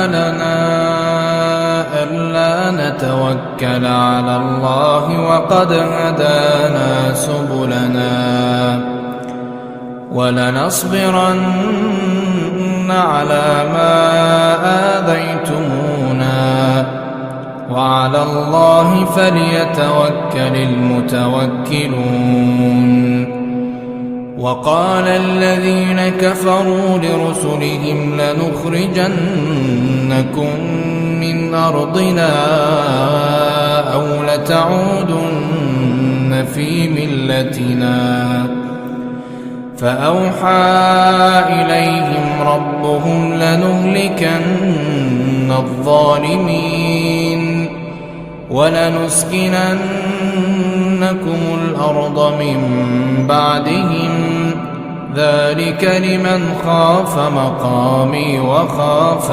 ما لنا ألا نتوكل على الله وقد هدانا سبلنا ولنصبرن على ما آذيتمونا وعلى الله فليتوكل المتوكلون. وقال الذين كفروا لرسلهم لنخرجنكم من أرضنا أو لتعودن في ملتنا فأوحى إليهم ربهم لنهلكن الظالمين ولنسكننكم الأرض من بعدهم ذلك لمن خاف مقامي وخاف